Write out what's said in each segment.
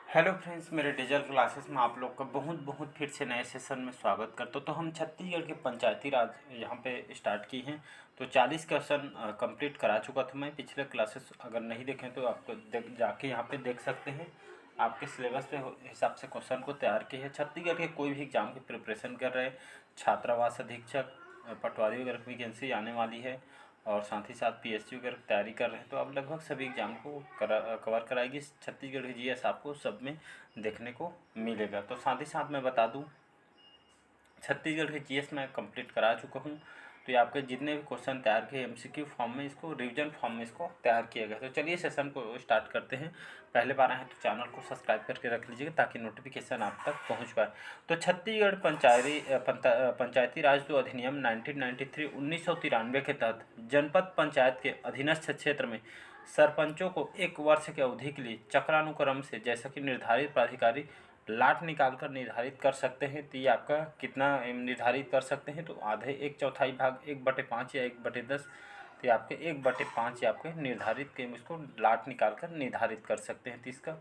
Hello friends, मेरे digital classes में आप लोग का बहुत बहुत फिर से नए सेशन में स्वागत करता हूँ। तो हम छत्तीसगढ़ के पंचायती राज यहाँ पे स्टार्ट की हैं। तो 40 क्वेश्चन कंप्लीट करा चुका था मैं। पिछले क्लासेस अगर नहीं देखें तो आपको जाके यहाँ पे देख सकते हैं। आपके सिलेबस पे हिसाब से क्वेश्चन को तैयार किए हैं। छत्तीसगढ़ के कोई भी एग्जाम की प्रिपरेशन कर रहे हैं, छात्रावास अधीक्षक, पटवारी वगैरह की वैकेंसी आने वाली है और साथ ही साथ पीएससी वगैरह की तैयारी कर रहे हैं, तो आप लगभग सभी एग्जाम को कवर कराएगी। छत्तीसगढ़ की जीएस आपको सब में देखने को मिलेगा। तो साथ ही साथ मैं बता दूं, छत्तीसगढ़ के जीएस मैं कंप्लीट करा चुका हूं। तो ये आपके जितने भी क्वेश्चन तैयार किए एमसीक्यू फॉर्म में, इसको रिवीजन फॉर्म में इसको तैयार किया गया। तो चलिए सेशन को स्टार्ट करते हैं। पहले बार आए हैं तो चैनल को सब्सक्राइब करके रख लीजिएगा ताकि नोटिफिकेशन आप तक पहुंच पाए। तो छत्तीसगढ़ पंचायती राज जो अधिनियम 1993 1993 के तहत जनपद पंचायत के अधीनस्थ क्षेत्र में सरपंचों को 1 वर्ष की अवधि के लिए चक्रानुक्रम से, जैसा कि निर्धारित प्राधिकारी लाट निकाल कर निर्धारित कर सकते हैं। तो ये आपका कितना निर्धारित कर सकते हैं, तो आधे 1/4 भाग 1/5 या 1/10, तो ये आपके 1/5 या आपके निर्धारित के इसको लाट निकाल कर निर्धारित कर सकते हैं। तो इसका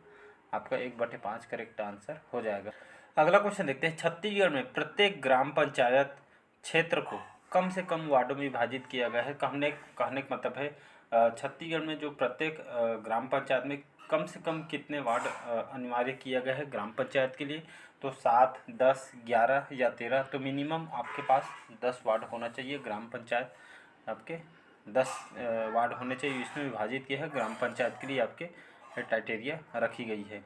आपका 1/5 करेक्ट आंसर हो जाएगा। अगला क्वेश्चन देखते हैं। छत्तीसगढ़ में प्रत्येक ग्राम पंचायत क्षेत्र को कम से कम वार्डों में विभाजित किया गया है। कहने का मतलब है छत्तीसगढ़ में जो प्रत्येक ग्राम पंचायत में कम से कम कितने वार्ड अनिवार्य किया गया है ग्राम पंचायत के लिए, तो 7, 10, 11 या 13। तो मिनिमम आपके पास 10 वार्ड होना चाहिए। ग्राम पंचायत आपके 10 वार्ड होने चाहिए, इसमें विभाजित किया है ग्राम पंचायत के लिए। आपके क्राइटेरिया रखी गई है।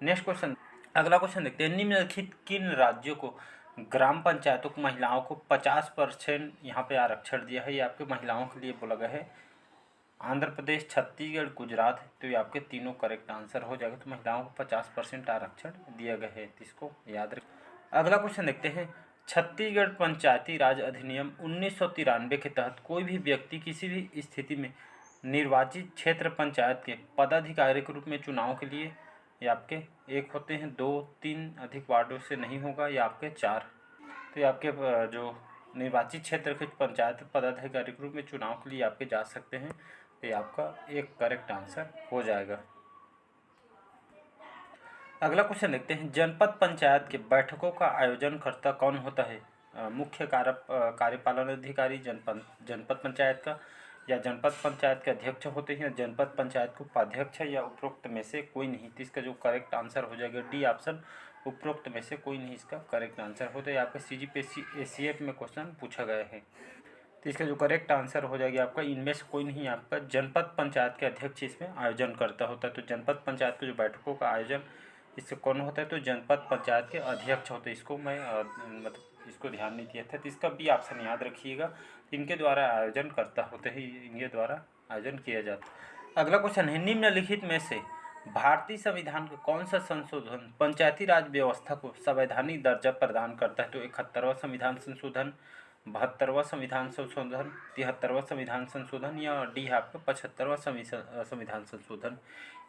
नेक्स्ट क्वेश्चन, अगला क्वेश्चन देखते हैं। निम्नलिखित किन राज्यों को ग्राम पंचायतों को महिलाओं को 50% यहाँ पे आरक्षण दिया है? ये आपके महिलाओं के लिए बोला गया है। आंध्र प्रदेश, छत्तीसगढ़, गुजरात। तो ये आपके तीनों करेक्ट आंसर हो जाएगा। तो महिलाओं को 50% आरक्षण दिया गया है, इसको याद रखें। अगला क्वेश्चन देखते हैं। छत्तीसगढ़ पंचायती राज अधिनियम 1993 के तहत कोई भी व्यक्ति किसी भी स्थिति में निर्वाचित क्षेत्र पंचायत के पदाधिकारी के रूप में चुनाव के लिए, ये आपके 1 होते हैं, 2, 3 अधिक वार्डों से नहीं होगा, या आपके 4। तो ये आपके जो निर्वाचित क्षेत्र के पंचायत पदाधिकारी के रूप में चुनाव के लिए आपके जा सकते हैं। तो ये आपका एक करेक्ट आंसर हो जाएगा। अगला क्वेश्चन देखते हैं। जनपद पंचायत के बैठकों का आयोजन करता कौन होता है? मुख्य कार्यपालन अधिकारी जनपद पंचायत का, या जनपद पंचायत के अध्यक्ष होते हैं, जनपद पंचायत के उपाध्यक्ष है, या उपरोक्त में से कोई नहीं। तो इसका जो करेक्ट आंसर हो जाएगा डी ऑप्शन, उपरोक्त में से कोई नहीं इसका करेक्ट आंसर होता है। आपका सीजीपीएससी एसीएफ में क्वेश्चन पूछा गया है। तो इसका जो करेक्ट आंसर हो जाएगा आपका इनमें से कोई नहीं। आपका जनपद पंचायत के अध्यक्ष इसमें आयोजन करता होता है। तो जनपद पंचायत के जो बैठकों का आयोजन इससे कौन होता है? तो जनपद पंचायत के अध्यक्ष होते हैं। इसको मैं मतलब इसको ध्यान नहीं दिया था, तो इसका बी ऑप्शन याद रखिएगा। इनके द्वारा आयोजन करता होते हैं, इनके द्वारा आयोजन किया जाता है। अगला क्वेश्चन है। निम्नलिखित में से भारतीय संविधान का कौन सा संशोधन पंचायती राज व्यवस्था को संवैधानिक दर्जा प्रदान करता है? तो 71वां संविधान संशोधन, 72वां संविधान संशोधन, 73वां संविधान संशोधन, या डी है आपका 75वां संविधान संशोधन।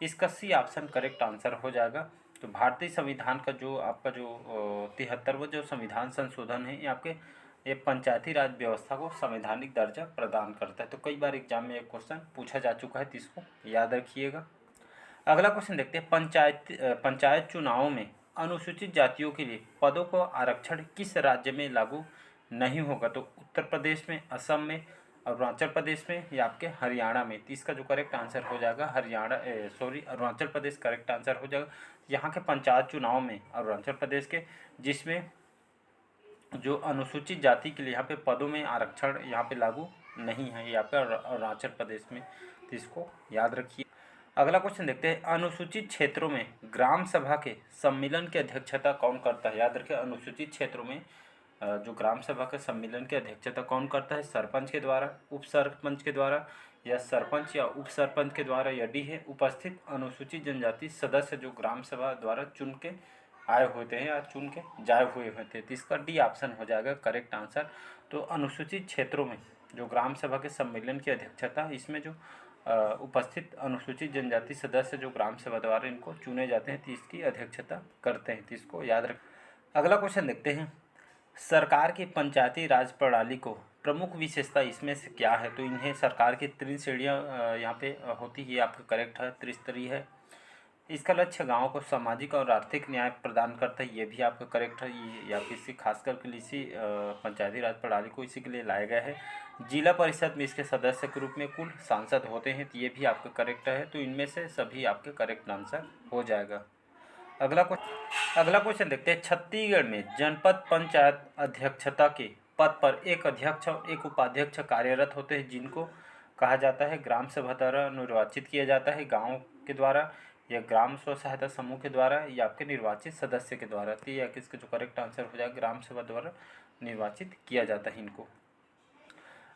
इसका सी ऑप्शन करेक्ट आंसर हो जाएगा। तो भारतीय संविधान का जो आपका जो 73वां जो संविधान संशोधन है, ये आपके ये पंचायती राज व्यवस्था को संवैधानिक दर्जा प्रदान करता है। तो कई बार एग्जाम में एक क्वेश्चन पूछा जा चुका है, तो इसको याद रखिएगा। अगला क्वेश्चन देखते हैं। पंचायत चुनावों में अनुसूचित जातियों के लिए पदों को आरक्षण किस राज्य में लागू नहीं होगा? तो उत्तर प्रदेश में, असम में, अरुणाचल प्रदेश में, या आपके हरियाणा में। तो इसका जो करेक्ट आंसर हो जाएगा अरुणाचल प्रदेश करेक्ट आंसर हो जाएगा। यहाँ के पंचायत चुनाव में अरुणाचल प्रदेश के, जिसमें जो अनुसूचित जाति के लिए यहाँ पे पदों में आरक्षण यहाँ पे लागू नहीं है, ये आपका अरुणाचल प्रदेश में। तो इसको याद रखिए। अगला क्वेश्चन देखते हैं। अनुसूचित क्षेत्रों में ग्राम सभा के सम्मेलन की अध्यक्षता कौन करता है? याद रखें, अनुसूचित क्षेत्रों में जो ग्राम सभा के सम्मेलन की अध्यक्षता कौन करता है? सरपंच के द्वारा, उप सरपंच के द्वारा, या सरपंच या उप सरपंच के द्वारा, या डी है उपस्थित अनुसूचित जनजाति सदस्य जो ग्राम सभा द्वारा चुन के आए होते हैं या चुन के जाए हुए होते हैं। तो इसका डी ऑप्शन हो जाएगा करेक्ट आंसर। तो अनुसूचित क्षेत्रों में जो ग्राम सभा के सम्मेलन की अध्यक्षता, इसमें जो उपस्थित अनुसूचित जनजाति सदस्य जो ग्राम सभा द्वारा इनको चुने जाते हैं, तो इसकी अध्यक्षता करते हैं। तो इसको याद रख। अगला क्वेश्चन देखते हैं। सरकार की पंचायती राज प्रणाली को प्रमुख विशेषता इसमें से क्या है? तो इन्हें सरकार की 3 श्रेणियाँ यहाँ पे होती है। आपका करेक्ट है, त्रिस्तरीय है। इसका लक्ष्य गाँव को सामाजिक और आर्थिक न्याय प्रदान करता है, ये भी आपका करेक्ट है। ये या किसी खास करके इसी पंचायती राज प्रणाली को इसी के लिए लाया गया है। जिला परिषद में इसके सदस्य के रूप में कुल सांसद होते हैं, तो ये भी आपका करेक्ट है। तो इनमें से सभी आपके करेक्ट आंसर हो जाएगा। अगला क्वेश्चन देखते हैं। छत्तीसगढ़ में जनपद पंचायत अध्यक्षता के पद पर एक अध्यक्ष और एक उपाध्यक्ष कार्यरत होते हैं, जिनको कहा जाता है ग्राम सभा द्वारा निर्वाचित किया जाता है, गांव के द्वारा या ग्राम स्व सहायता समूह के द्वारा या आपके निर्वाचित सदस्य के द्वारा। तो ये किसका जो करेक्ट आंसर हो जाएगा, ग्राम सभा द्वारा निर्वाचित किया जाता है इनको।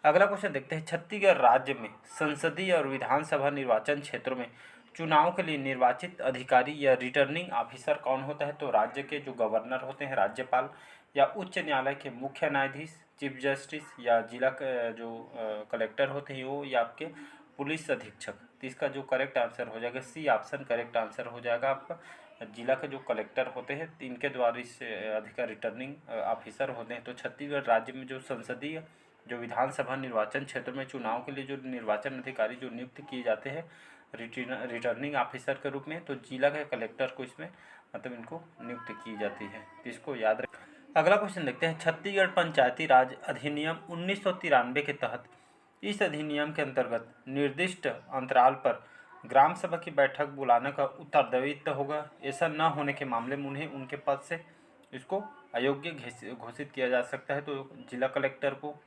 अगला क्वेश्चन देखते हैं। छत्तीसगढ़ राज्य में संसदीय और विधानसभा निर्वाचन क्षेत्रों में चुनाव के लिए निर्वाचित अधिकारी या रिटर्निंग ऑफिसर कौन होता है? तो राज्य के जो गवर्नर होते हैं, राज्यपाल, या उच्च न्यायालय के मुख्य न्यायाधीश, चीफ जस्टिस, या जिला जो कलेक्टर होते हैं वो, या आपके पुलिस अधीक्षक। तो इसका जो करेक्ट आंसर हो जाएगा सी ऑप्शन करेक्ट आंसर हो जाएगा आपका। जिला के जो कलेक्टर होते हैं इनके द्वारा इस अधिकारी रिटर्निंग ऑफिसर होते हैं। तो छत्तीसगढ़ राज्य में जो संसदीय जो विधानसभा निर्वाचन क्षेत्र में चुनाव के लिए जो निर्वाचन अधिकारी जो नियुक्त किए जाते हैं रिटर्निंग ऑफिसर के रूप में, तो जिला के कलेक्टर को इसमें मतलब इनको नियुक्त की जाती है। तो इसको याद रखें। अगला क्वेश्चन देखते हैं। छत्तीसगढ़ पंचायती राज अधिनियम 1993 के तहत इस अधिनियम के अंतर्गत निर्दिष्ट अंतराल पर ग्राम सभा की बैठक बुलाने का उत्तरदायित्व होगा। ऐसा न होने के मामले में उन्हें उनके पद से इसको अयोग्य घोषित किया जा सकता है। तो जिला कलेक्टर को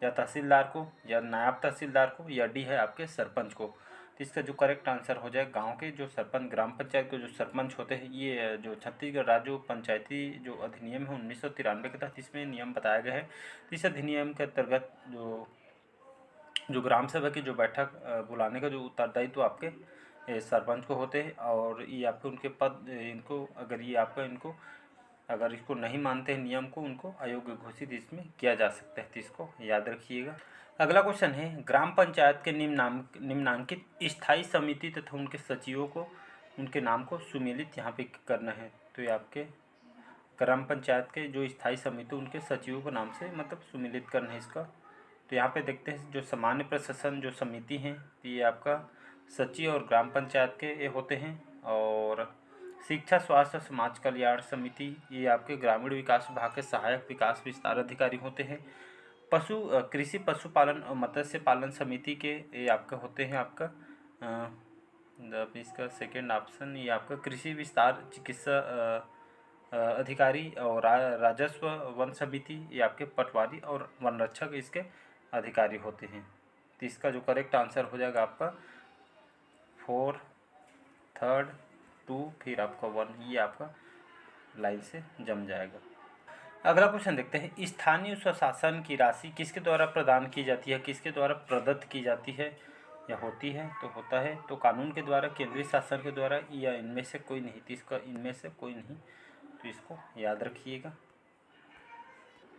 या तहसीलदार को या नायब तहसीलदार को या डी है आपके सरपंच को। तो इसका जो करेक्ट आंसर हो जाए गांव के जो सरपंच ग्राम पंचायत के जो सरपंच होते हैं, ये जो छत्तीसगढ़ राज्य पंचायती जो अधिनियम है 1993 के तहत इसमें नियम बताया गया है। तो इस अधिनियम के अंतर्गत जो ग्राम सभा की जो बैठक बुलाने का जो उत्तरदायित्व आपके सरपंच को होते हैं, और ये आपके उनके पद इनको अगर ये आपका इनको अगर इसको नहीं मानते हैं नियम को, उनको अयोग्य घोषित इसमें किया जा सकता है। तो इसको याद रखिएगा। अगला क्वेश्चन है। ग्राम पंचायत के निम्नांकित स्थायी समिति तथा उनके सचिवों को उनके नाम को सुमेलित यहाँ पे करना है। तो ये आपके ग्राम पंचायत के जो स्थायी समिति उनके सचिवों को नाम से मतलब सुमेलित करना है इसका। तो यहाँ पे देखते हैं जो सामान्य प्रशासन जो समिति हैं, ये आपका सचिव और ग्राम पंचायत के ये होते हैं। और शिक्षा स्वास्थ्य समाज कल्याण समिति ये आपके ग्रामीण विकास विभाग के सहायक विकास विस्तार अधिकारी होते हैं। कृषि पशुपालन और मत्स्य पालन समिति के ये आपका होते हैं आपका इसका सेकेंड ऑप्शन ये आपका कृषि विस्तार चिकित्सा अधिकारी। और राजस्व वन समिति ये आपके पटवारी और वन रक्षक इसके अधिकारी होते हैं। तो इसका जो करेक्ट आंसर हो जाएगा आपका 4, 3, 2 फिर आपका 1, ये आपका लाइन से जम जाएगा। अगला क्वेश्चन देखते हैं। स्थानीय स्वशासन की राशि किसके द्वारा प्रदान की जाती है, किसके द्वारा प्रदत्त की जाती है या होती है? तो होता है तो कानून के द्वारा, केंद्रीय शासन के द्वारा, या इनमें से कोई नहीं। तो इसका इनमें से कोई नहीं, तो इसको याद रखिएगा।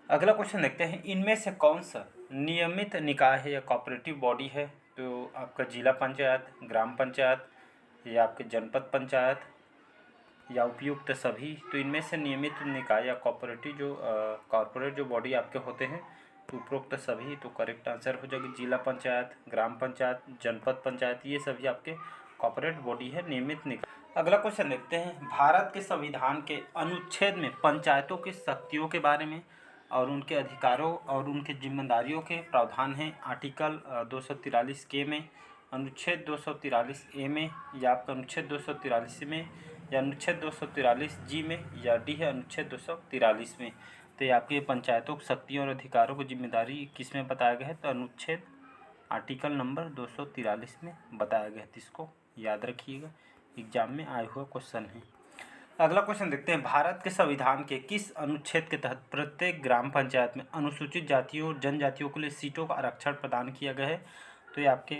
अगला क्वेश्चन देखते हैं। इनमें से कौन सा नियमित निकाय है या कोऑपरेटिव बॉडी है? तो आपका जिला पंचायत, ग्राम पंचायत, या आपके जनपद पंचायत, या उपयुक्त सभी। तो इनमें से नियमित निकाय या कॉर्पोरेट जो बॉडी आपके होते हैं तो उपरोक्त सभी। तो करेक्ट आंसर हो जाएगी जिला पंचायत, ग्राम पंचायत, जनपद पंचायत, ये सभी आपके कॉर्पोरेट बॉडी है, नियमित निकाय। अगला क्वेश्चन देखते हैं। भारत के संविधान के अनुच्छेद में पंचायतों की शक्तियों के बारे में और उनके अधिकारों और उनकी जिम्मेदारियों के प्रावधान हैं। आर्टिकल 243 के में, अनुच्छेद 243 ए में, या आपका अनुच्छेद 243 में, या अनुच्छेद 243 जी में, या डी है अनुच्छेद 243 में। तो ये आपके पंचायतों की शक्तियों और अधिकारों की जिम्मेदारी किस में बताया गया है? तो अनुच्छेद आर्टिकल नंबर 243 में बताया गया है। तो इसको याद रखिएगा, एग्जाम में आया हुआ क्वेश्चन है। अगला क्वेश्चन देखते हैं। भारत के संविधान के किस अनुच्छेद के तहत प्रत्येक ग्राम पंचायत में अनुसूचित जातियों और जनजातियों के लिए सीटों का आरक्षण प्रदान किया गया है? तो ये आपके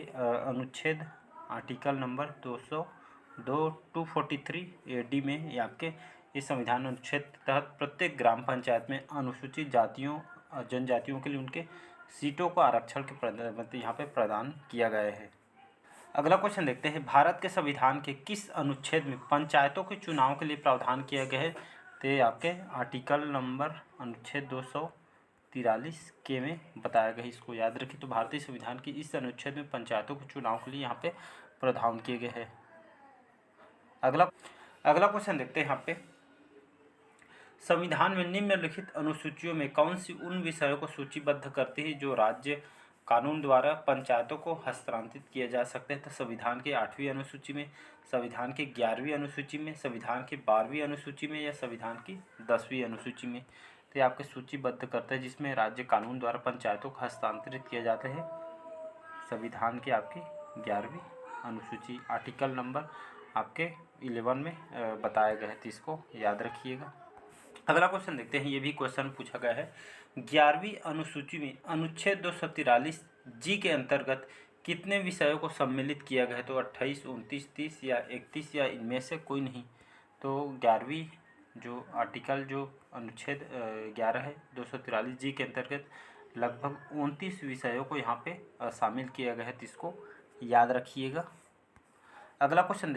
अनुच्छेद आर्टिकल नंबर 243 डी में ये आपके इस संविधान अनुच्छेद के तहत प्रत्येक ग्राम पंचायत में अनुसूचित जातियों जनजातियों के लिए उनके सीटों को आरक्षण के यहाँ पे प्रदान किया गया है। अगला क्वेश्चन देखते हैं। भारत के संविधान के किस अनुच्छेद में पंचायतों के चुनाव के लिए प्रावधान किया गया है? तो ये आपके आर्टिकल नंबर अनुच्छेद 243 के में बताया गया है। इसको याद रखिए। तो भारतीय संविधान की इस अनुच्छेद में पंचायतों के चुनाव के लिए यहाँ पे प्रावधान किए गए हैं। अगला अगला क्वेश्चन देखते हैं यहाँ पे, संविधान में निम्नलिखित अनुसूचियों में कौन सी उन विषयों को सूचीबद्ध करती है जो राज्य कानून द्वारा पंचायतों को हस्तांतरित किए जा सकते हैं? तो संविधान की 8वीं अनुसूची में, संविधान की 11वीं अनुसूची में, संविधान की 12वीं अनुसूची में या संविधान की 10वीं अनुसूची में? तो ये आपके सूचीबद्ध करते हैं जिसमें राज्य कानून द्वारा पंचायतों को हस्तांतरित किए जाते हैं। संविधान की आपकी 11वीं अनुसूची, आर्टिकल नंबर आपके 11 में बताया गया है, तो इसको याद रखिएगा। अगला क्वेश्चन देखते हैं, ये भी क्वेश्चन पूछा गया है, 11वीं अनुसूची में अनुच्छेद 243 जी के अंतर्गत कितने विषयों को सम्मिलित किया गया है? तो 28, 29, 30 या 31 या इनमें से कोई नहीं। तो 11वीं जो आर्टिकल जो अनुच्छेद 11 है 243 जी के अंतर्गत लगभग 29 विषयों को यहाँ पे शामिल किया गया है, तो इसको याद रखिएगा। अगला क्वेश्चन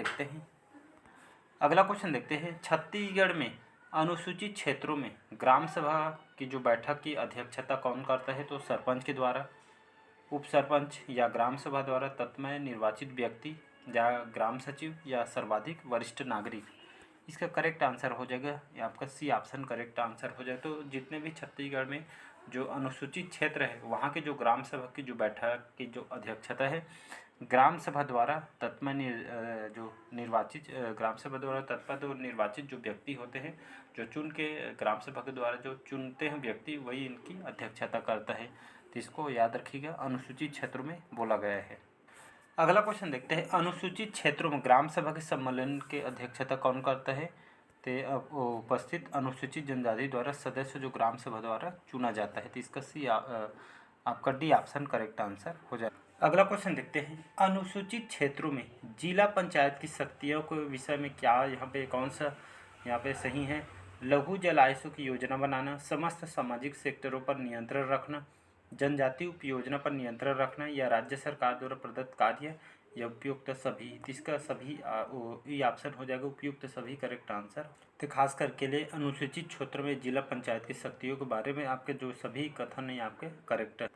देखते हैं, छत्तीसगढ़ में अनुसूचित क्षेत्रों में ग्राम सभा की जो बैठक की अध्यक्षता कौन करता है? तो सरपंच के द्वारा, उप सरपंच या ग्राम सभा द्वारा तत्मय निर्वाचित व्यक्ति या ग्राम सचिव या सर्वाधिक वरिष्ठ नागरिक? इसका करेक्ट आंसर हो जाएगा, ये आपका सी ऑप्शन करेक्ट आंसर हो जाएगा। तो जितने भी छत्तीसगढ़ में जो अनुसूचित क्षेत्र है वहाँ के जो ग्राम सभा की जो बैठक की जो अध्यक्षता है ग्राम सभा द्वारा तत्मय ग्राम सभा द्वारा तत्पद और निर्वाचित जो व्यक्ति होते हैं, जो चुन के ग्राम सभा के द्वारा जो चुनते हैं व्यक्ति, वही इनकी अध्यक्षता करता है, तो इसको याद रखिएगा, अनुसूचित क्षेत्रों में बोला गया है। अगला क्वेश्चन देखते हैं, अनुसूचित क्षेत्रों में ग्राम सभा के सम्मेलन के अध्यक्षता कौन करता है? तो उपस्थित अनुसूचित जनजाति द्वारा सदस्य जो ग्राम सभा द्वारा चुना जाता है, तो इसका सी आपका डी ऑप्शन करेक्ट आंसर हो जाएगा। अगला क्वेश्चन देखते हैं, अनुसूचित क्षेत्रों में जिला पंचायत की शक्तियों के विषय में क्या यहाँ पे कौन सा यहाँ पे सही है? लघु जल आयुसों की योजना बनाना, समस्त सामाजिक सेक्टरों पर नियंत्रण रखना, जनजाति उपयोजना पर नियंत्रण रखना या राज्य सरकार द्वारा प्रदत्त कार्य या उपयुक्त सभी? इसका सभी ये ऑप्शन हो जाएगा, उपयुक्त सभी करेक्ट आंसर। तो खास करके लिए अनुसूचित क्षेत्र में जिला पंचायत की शक्तियों के बारे में आपके जो सभी कथन है आपके करेक्ट है।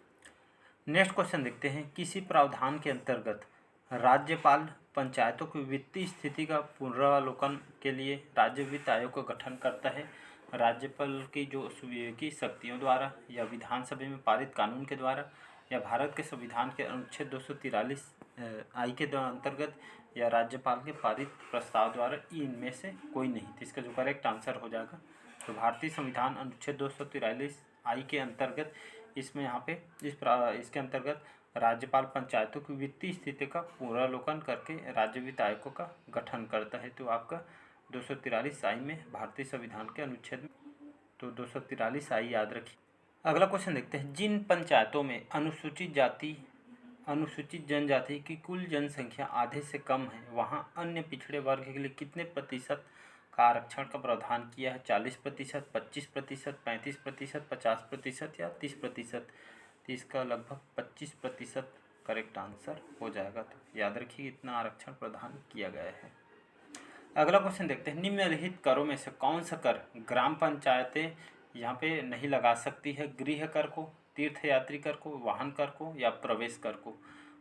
नेक्स्ट क्वेश्चन देखते हैं, किसी प्रावधान के अंतर्गत राज्यपाल पंचायतों की वित्तीय स्थिति का पुनरावलोकन के लिए राज्य वित्त आयोग का गठन करता है? राज्यपाल की जो की शक्तियों द्वारा या विधानसभा में पारित कानून के द्वारा या भारत के संविधान के अनुच्छेद 243 आई के अंतर्गत या राज्यपाल के पारित प्रस्ताव द्वारा, इनमें से कोई नहीं। तो इसका जो करेक्ट आंसर हो जाएगा, तो भारतीय संविधान अनुच्छेद 243 आई के अंतर्गत इसमें यहाँ पे इसके अंतर्गत राज्यपाल पंचायतों की वित्तीय स्थिति का पुनरावलोकन करके राज्य वित्त आयोग का गठन करता है। तो आपका 243 आई में भारतीय संविधान के अनुच्छेद में, तो 243 आई याद रखिए। अगला क्वेश्चन देखते हैं, जिन पंचायतों में अनुसूचित जनजाति की कुल जनसंख्या आधे से कम है वहाँ अन्य पिछड़े वर्ग के लिए कितने प्रतिशत का आरक्षण का प्रावधान किया है? 40%, 25%, 35%, 50% या 30%? तो इसका लगभग 25% करेक्ट आंसर हो जाएगा। तो याद रखिए इतना आरक्षण प्रदान किया गया है। अगला क्वेश्चन देखते हैं, निम्नलिखित करों में से कौन सा कर ग्राम पंचायतें यहाँ पे नहीं लगा सकती है? गृह कर को, तीर्थयात्री कर को, वाहन कर को या प्रवेश कर को?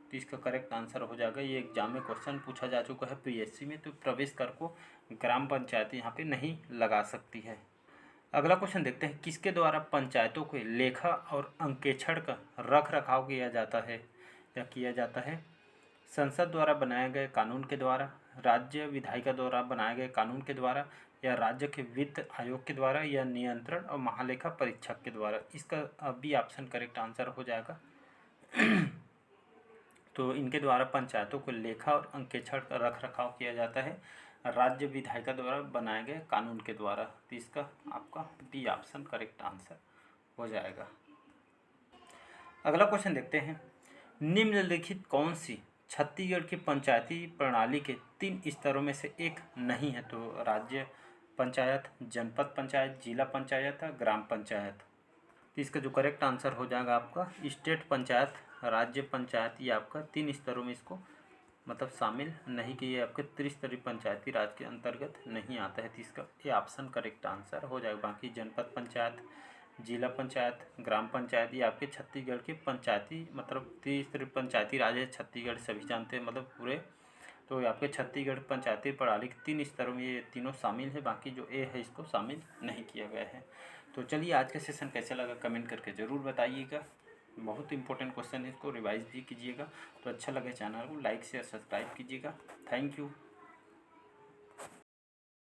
तो इसका करेक्ट आंसर हो जाएगा, ये एग्जाम में क्वेश्चन पूछा जा चुका है पीएससी में, तो प्रवेश कर को ग्राम पंचायतें यहाँ पे नहीं लगा सकती है। अगला क्वेश्चन देखते हैं, किसके द्वारा पंचायतों के लेखा और अंकेक्षण का रख रखाव किया जाता है या किया जाता है? संसद द्वारा बनाए गए कानून के द्वारा, राज्य विधायिका द्वारा बनाए गए कानून के द्वारा या राज्य के वित्त आयोग के द्वारा या नियंत्रण और महालेखा परीक्षक के द्वारा? इसका बी ऑप्शन करेक्ट आंसर हो जाएगा। तो इनके द्वारा पंचायतों को लेखा और अंकेक्षण का रख रखाव किया जाता है राज्य विधायिका द्वारा बनाए गए कानून के द्वारा। तो इसका आपका बी ऑप्शन करेक्ट आंसर हो जाएगा। अगला क्वेश्चन देखते हैं, निम्नलिखित कौन सी छत्तीसगढ़ की पंचायती प्रणाली के 3 स्तरों में से एक नहीं है? तो राज्य पंचायत, जनपद पंचायत, जिला पंचायत, ग्राम पंचायत। तो इसका जो करेक्ट आंसर हो जाएगा आपका स्टेट पंचायत, राज्य पंचायत, ये आपका 3 स्तरों में इसको मतलब शामिल नहीं किए, आपके त्रिस्तरीय पंचायती राज के अंतर्गत नहीं आता है। तो इसका ये ऑप्शन करेक्ट आंसर हो जाएगा। बाकी जनपद पंचायत, जिला पंचायत, ग्राम पंचायत, ये आपके छत्तीसगढ़ के पंचायती मतलब त्रिस्तरीय पंचायती राज है छत्तीसगढ़, सभी जानते हैं, मतलब पूरे तो ये आपके छत्तीसगढ़ पंचायती प्रणाली के 3 स्तरों में ये तीनों शामिल है, बाकी जो ए है इसको शामिल नहीं किया गया है। तो चलिए आज का सेशन कैसे लगा कमेंट करके ज़रूर बताइएगा। बहुत इंपॉर्टेंट क्वेश्चन है, इसको रिवाइज भी कीजिएगा। तो अच्छा लगे चैनल को लाइक शेयर सब्सक्राइब कीजिएगा। Thank you.